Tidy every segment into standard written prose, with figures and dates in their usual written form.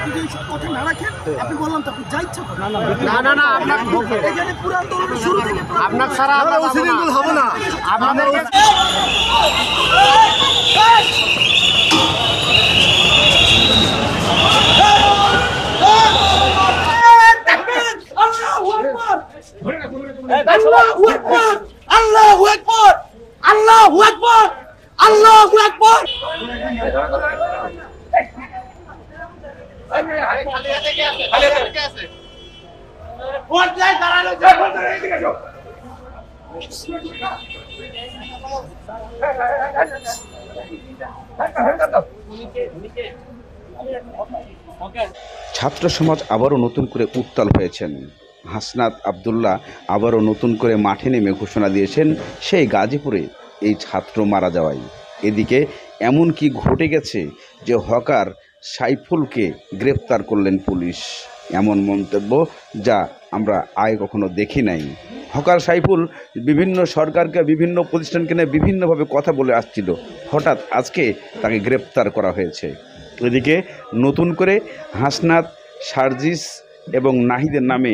আপনি যদি কথা না রাখেন আপনি বললাম তো আপনি যা ইচ্ছা করেন। না না এখানে পুরো আন্দোলনের শুরু থেকে আপনার ছাড়া আমরা অসিরিন্দুল হব না। আপনাদের আল্লাহু আকবার, আল্লাহু আকবার, আল্লাহু আকবার। ছাত্র সমাজ আবারও নতুন করে উত্তাল হয়েছেন। হাসনাত আব্দুল্লাহ আবারও নতুন করে মাঠে নেমে ঘোষণা দিয়েছেন সেই গাজীপুরে এই ছাত্র মারা যাওয়ায়। এদিকে এমন কি ঘটে গেছে যে হকার সাইফুলকে গ্রেপ্তার করলেন পুলিশ, এমন মন্তব্য যা আমরা আগে কখনো দেখি নাই। হকার সাইফুল বিভিন্ন সরকারকে বিভিন্ন প্রতিষ্ঠানকে নিয়ে বিভিন্নভাবে কথা বলে আসছিল, হঠাৎ আজকে তাকে গ্রেপ্তার করা হয়েছে। এদিকে নতুন করে হাসনাত, সার্জিস এবং নাহিদের নামে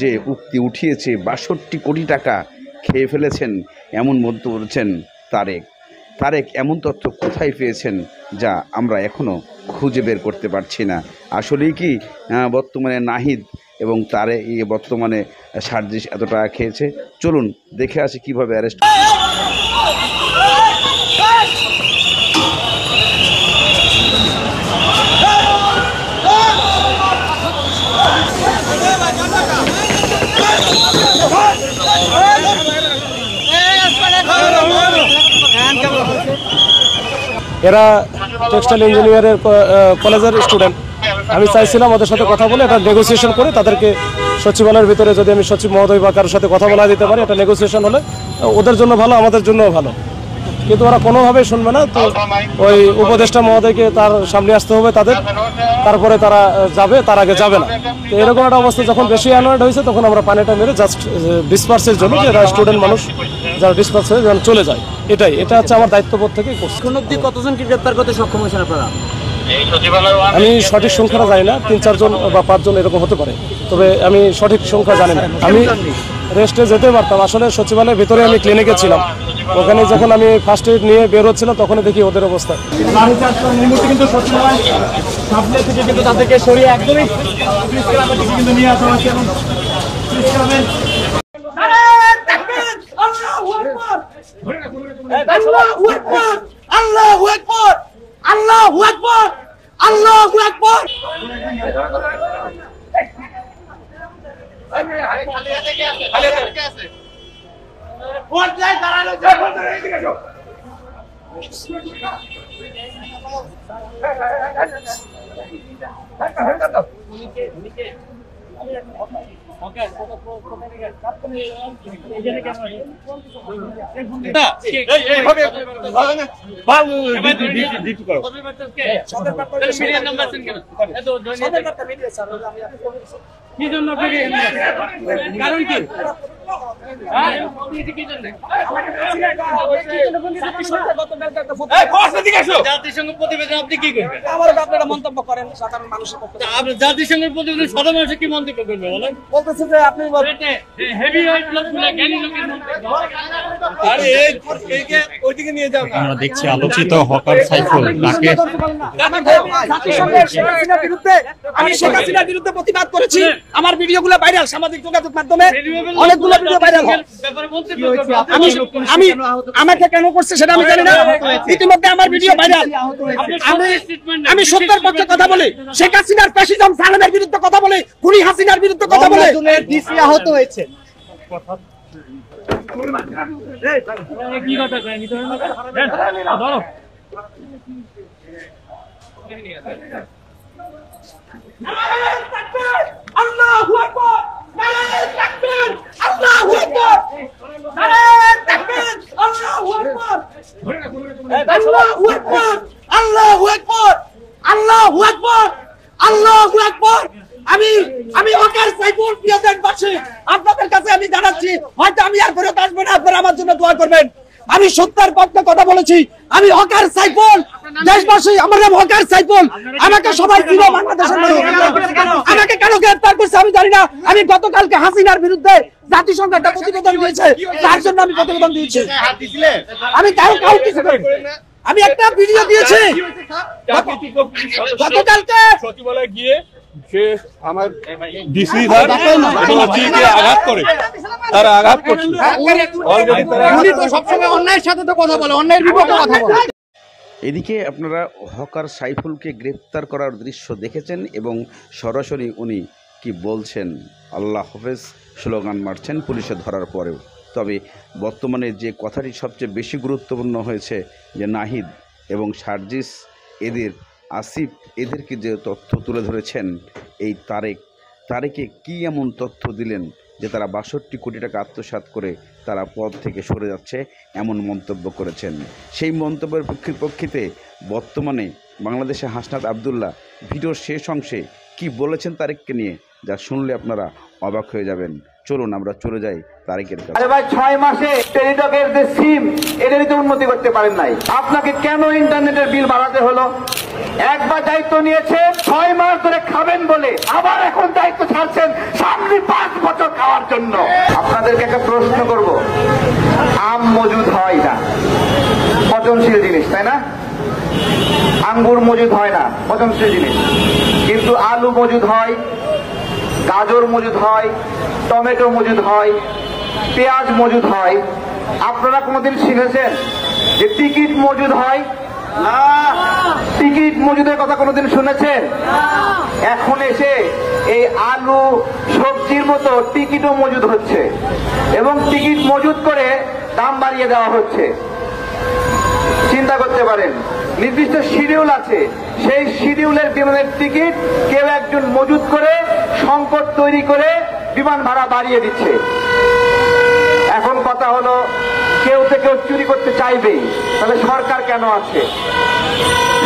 যে উক্তি উঠিয়েছে ৬২ কোটি টাকা খেয়ে ফেলেছেন এমন মন্তব্য করেছেন তারেক এমন তথ্য কোথায় পেয়েছেন যা আমরা এখনও খুঁজে বের করতে পারছি না। আসলেই কি বর্তমানে নাহিদ এবং বর্তমানে সার্জিস এত টাকা খেয়েছে? চলুন দেখে আসি কীভাবে অ্যারেস্ট। এরা টেক্সটাইল ইঞ্জিনিয়ারের কলেজের স্টুডেন্ট। আমি চাইছিলাম ওদের সাথে কথা বলে এটা নেগোসিয়েশন করে তাদেরকে সচিবালয়ের ভিতরে যদি আমি সচিব মহোদয় বা কারোর সাথে কথা বলা দিতে পারি, এটা নেগোসিয়েশন হলে ওদের জন্য ভালো, আমাদের জন্যও ভালো। কিন্তু ওরা কোনোভাবেই শুনবে না। তো ওই উপদেষ্টা মহোদয়কে তার সামনে আসতে হবে তাদের, তারপরে তারা যাবে, তার আগে যাবে না। তো এরকম একটা অবস্থা যখন বেশি অ্যানয়েড হয়েছে তখন আমরা পানিটা মেরে জাস্ট ডিসপার্সের জন্য, যে স্টুডেন্ট মানুষ যারা ডিসপার্স হয়ে যেন চলে যায়, এটা হচ্ছে আমার দায়িত্ববোধ থেকে করছি। কোন অবধি কতজনকে গ্রেপ্তার করতে সক্ষম হয়েছেন আপনারা? আমি সঠিক সংখ্যাটা জানি না, ৩-৪ জন বা ৫ জন এরকম হতে পারে, তবে আমি সঠিক সংখ্যা জানি না। আমি রেস্টে যেতে পারতাম, আসলে সচিবালয়ের ভিতরে আমি ক্লিনিকে ছিলাম, ওখানে যখন আমি ফার্স্ট এড নিয়ে বের হচ্ছিলাম তখনই দেখি ওদের অবস্থা। কিন্তু সচিবালয় সামনে থেকে কিন্তু তাদেরকে সরিয়ে একদমই কিন্তু নিয়ে আসা হয়েছে এবং আল্লাহু আকবার, আল্লাহু আকবার, আল্লাহু আকবার। কারণ কি জাতিসংঘ প্রতিবেদন আপনি কি করবেন? আপনারা মন্তব্য করেন সাধারণ মানুষের পক্ষে। জাতিসংঘের প্রতিবেদন সাধারণ মানুষ কি মন্তব্য করবে বলেন? বলতেছে যে আপনি হেভি ওয়েট লোকগুলো জ্ঞানী লোকের আরে ওইদিকে নিয়ে যাও। আমরা দেখছি আলোচিত হকার সাইফুল তাকে জাতিসংঘের শেখ হাসিনার বিরুদ্ধে, আমি শেখ হাসিনার বিরুদ্ধে প্রতিবাদ করেছি। আমার ভিডিওগুলো ভাইরাল সামাজিক যোগাযোগ মাধ্যমে, অনেকগুলো ভিডিও ভাইরাল হয়। আমাকে কেন করছে সেটা আমি জানি না, ইতিমধ্যে আমার ভিডিও ভাইরাল। আমি সত্যের পক্ষে কথা বলি, শেখ হাসিনার ফ্যাসিজম সালামের বিরুদ্ধে কথা বলি, খুনি হাসিনার বিরুদ্ধে কথা বলি। ডিসি আহত হয়েছে। কি কথা কয় নি ধরো আল্লাহু আকবার, নারায়ে তাকবীর, আল্লাহু আকবার, নারায়ে তাকবীর, আল্লাহু আকবার, আল্লাহু আকবার, আল্লাহু আকবার, আল্লাহু আকবার, আল্লাহু আকবার। আমি হকার সাইফুল প্রিয় দেশবাসী, আপনাদের কাছে আমি জানাচ্ছি, হয়তো আমি আর ফেরত আসবো না, আপনারা আমার জন্য দোয়া করবেন। আমি সত্যের পক্ষে কথা বলেছি। আমি হকার সাইফুল দেশবাসী, আমার নাম হকার সাইফুল, আমাকে সবাই ছিল বাংলাদেশের মানুষ। আমাকে কেন গ্রেফতার করছে আমি জানি না। আমি গতকালকে হাসিনার বিরুদ্ধে জাতিসংঘ একটা প্রতিবেদন দিয়েছে, তার জন্য আমি প্রতিবেদন দিয়েছি। আমি কাউ কিছু করিনি। আমি একটা ভিডিও দিয়েছি গতকালকে সচিবালয়ে গিয়ে সে আমার ডিসি স্যার এবং চিফকে আঘাত করে, তারা আঘাত করছে। উনি তো সবসময় অন্যায়ের সাথে তো কথা বলে, অন্যায়ের বিপক্ষে কথা বলে। এদিকে আপনারা হকার সাইফুলকে গ্রেপ্তার করার দৃশ্য দেখেছেন এবং সরাসরি উনি কি বলছেন, আল্লাহ হাফেজ স্লোগান মারছেন পুলিশে ধরার পরেও। তবে বর্তমানে যে কথাটি সবচেয়ে বেশি গুরুত্বপূর্ণ হয়েছে যে নাহিদ এবং সার্জিস, এদের আসিফ, এদেরকে যে তথ্য তুলে ধরেছেন, এই তারেকে কি এমন তথ্য দিলেন যে তারা ৬২ কোটি টাকা আত্মসাৎ করে তারা পদ থেকে সরে যাচ্ছে, এমন মন্তব্য করেছেন। সেই মন্তব্যের প্রেক্ষিতে বর্তমানে বাংলাদেশে হাসনাত আবদুল্লাহ ভিডিওর শেষ অংশে কি বলেছেন তারেককে নিয়ে, যা শুনলে আপনারা অবাক হয়ে যাবেন। চলুন আমরা চলে যাই তারেকের কাছে। আরে ভাই, 6 মাসে টেলিটকের যে সিম, এদেরই তো উন্নতি করতে পারেন নাই। আপনাকে কেন ইন্টারনেটের বিল বাড়াতে হলো? একবার দায়িত্ব নিয়েছে 6 মাস ধরে খাবেন বলে, আবার এখন দায়িত্ব ছাড়ছেন সামনে 5 বছর খাওয়ার জন্য। আপনাদেরকে একটা প্রশ্ন করব, আম মজুদ হয় না, পচনশীল জিনিস, তাই না? আঙ্গুর মজুদ হয় না, পচনশীল জিনিস, কিন্তু আলু মজুদ হয়, গাজর মজুদ হয়, টমেটো মজুদ হয়, পেঁয়াজ মজুদ হয়। আপনারা কোনোদিন শুনেছেন যে টিকিট মজুদ হয়? টিকিট মজুদের কথা কোনোদিন শুনেছেন? এখন এসে এই আলু সবজির মতো টিকিটও মজুদ হচ্ছে এবং টিকিট মজুদ করে দাম বাড়িয়ে দেওয়া হচ্ছে। চিন্তা করতে পারেন, নির্দিষ্ট শিডিউল আছে, সেই শিডিউলের বিমানের টিকিট কেউ একজন মজুদ করে সংকট তৈরি করে বিমান ভাড়া বাড়িয়ে দিচ্ছে। এখন কথা হলো, কেউ তো কেউ চুরি করতে চাইবেই, তাহলে সরকার কেন আছে?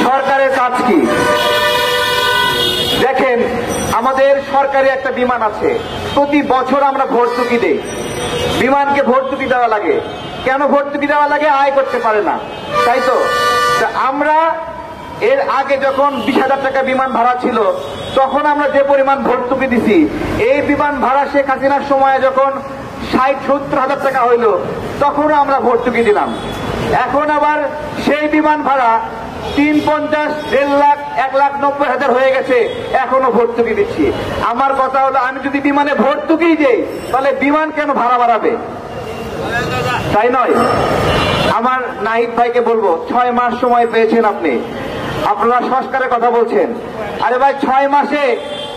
সরকারের কাজ কি? দেখেন, আমাদের সরকারি একটা বিমান আছে, প্রতি বছর আমরা ভর্তুকি দেই। বিমানকে ভর্তুকি দেওয়া লাগে কেন? ভর্তুকি দেওয়া লাগে, আয় করতে পারে না, তাই তো? আমরা এর আগে যখন 20,000 টাকা বিমান ভাড়া ছিল, তখন আমরা যে পরিমাণ ভর্তুকি দিছি, এই বিমান ভাড়া শেখ হাসিনার সময় যখন 60-70 হাজার টাকা হইল, তখনও আমরা ভর্তুকি দিলাম। এখন আবার সেই বিমান ভাড়া 350, 1.5 লাখ, 1,90,000 হয়ে গেছে, এখনো ভর্তুকি দিচ্ছি। আমার কথা হলো, আমি যদি বিমানে ভর্তুকি দেই, তাহলে বিমান কেন ভাড়া বাড়াবে? তাই নয়? আমার নাহিদ ভাইকে বলবো, 6 মাস সময় পেয়েছেন আপনি, আপনারা সংস্কারের কথা বলছেন। আরে ভাই, 6 মাসে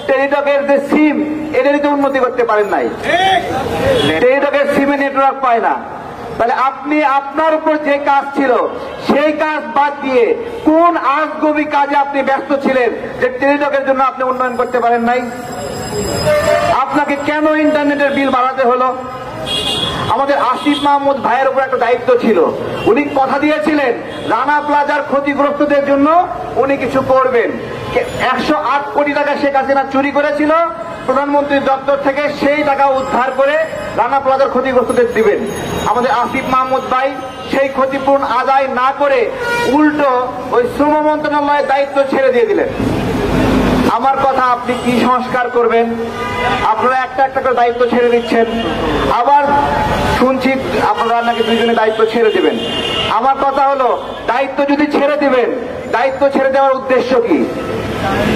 টেলিটকের যে সিম, এদেরই তো উন্নতি করতে পারেন নাই। টেলিটকের সিমে নেটওয়ার্ক পায় না, তাহলে আপনি আপনার উপর যে কাজ ছিল সেই কাজ বাদ দিয়ে কোন আজগবি কাজে আপনি ব্যস্ত ছিলেন যে টেলিটকের জন্য আপনি উন্নয়ন করতে পারেন নাই? আপনাকে কেন ইন্টারনেটের বিল বাড়াতে হলো? আমাদের আসিফ মাহমুদ ভাইয়ের উপর একটা দায়িত্ব ছিল, উনি কথা দিয়েছিলেন রানা প্লাজার ক্ষতিগ্রস্তদের জন্য উনি কিছু করবেন। 108 কোটি টাকা শেখ হাসিনা চুরি করেছিল, প্রধানমন্ত্রীর দপ্তর থেকে সেই টাকা উদ্ধার করে রানা প্লাজার ক্ষতিগ্রস্তদের দিবেন। আমাদের আসিফ মাহমুদ ভাই সেই ক্ষতিপূরণ আদায় না করে উল্টো ওই শ্রম মন্ত্রণালয়ের দায়িত্ব ছেড়ে দিয়ে দিলেন। আমার কথা, আপনি কি সংস্কার করবেন? আপনারা একটা একটা করে দায়িত্ব ছেড়ে দিচ্ছেন, আবার শুনছি আপনারা নাকি 2 জনে দায়িত্ব ছেড়ে দিবেন। আমার কথা হলো, দায়িত্ব যদি ছেড়ে দিবেন, দায়িত্ব ছেড়ে দেওয়ার উদ্দেশ্য কি?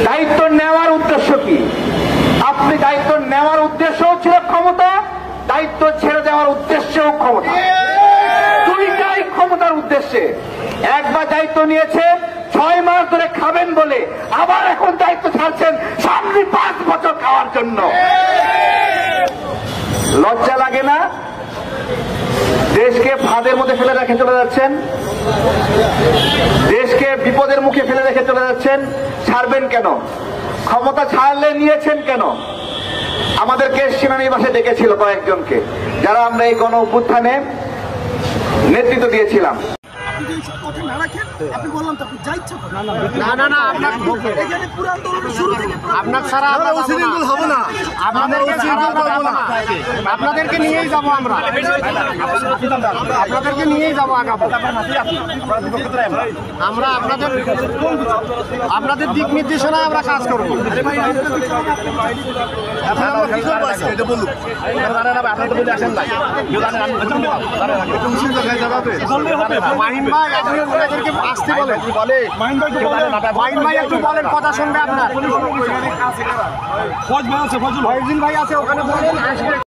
দায়িত্ব নেওয়ার উদ্দেশ্য কি? আপনি দায়িত্ব নেওয়ার উদ্দেশ্যও ছিল ক্ষমতা, দায়িত্ব ছেড়ে দেওয়ার উদ্দেশ্যও ক্ষমতা, দুইটাই ক্ষমতার উদ্দেশ্যে। একবার দায়িত্ব নিয়েছে 6 মাস ধরে খাবেন বলে, আবার এখন দায়িত্ব ছাড়ছেন সামনে 5 বছর খাওয়ার জন্য। লজ্জা লাগে না? দেশকে ফাঁদের মধ্যে ফেলে রেখে চলে যাচ্ছেন, দেশকে বিপদের মুখে ফেলে রেখে চলে যাচ্ছেন। ছাড়বেন কেন? ক্ষমতা ছাড়লে নিয়েছেন কেন? আমাদেরকে সেনানিবাসে ডেকেছিল কয়েকজনকে, যারা আমরা এই গণ অভ্যুত্থানে নেতৃত্ব দিয়েছিলাম। কথা না রাখেন, আপনি বললাম তো, আপনি যা ইচ্ছা করেন। না, আপনার এখানে পুরো আন্দোলনের শুরু থেকে আপনার ছাড়া আমরা উশৃঙ্খল হব না, আপনাদেরকে নিয়েই যাব আমরা, আপনাদেরকে নিয়েই যাব আগাবো। আমরা আপনাদের দিক নির্দেশনায় আমরা কাজ করবো। মাহিন ভাই আপনি ওনাদেরকে আসতে বলেন, মাহিন ভাই একটু বলেন, কথা শুনবে আপনার। ফজল ভাই আছে ওখানে, বলেন।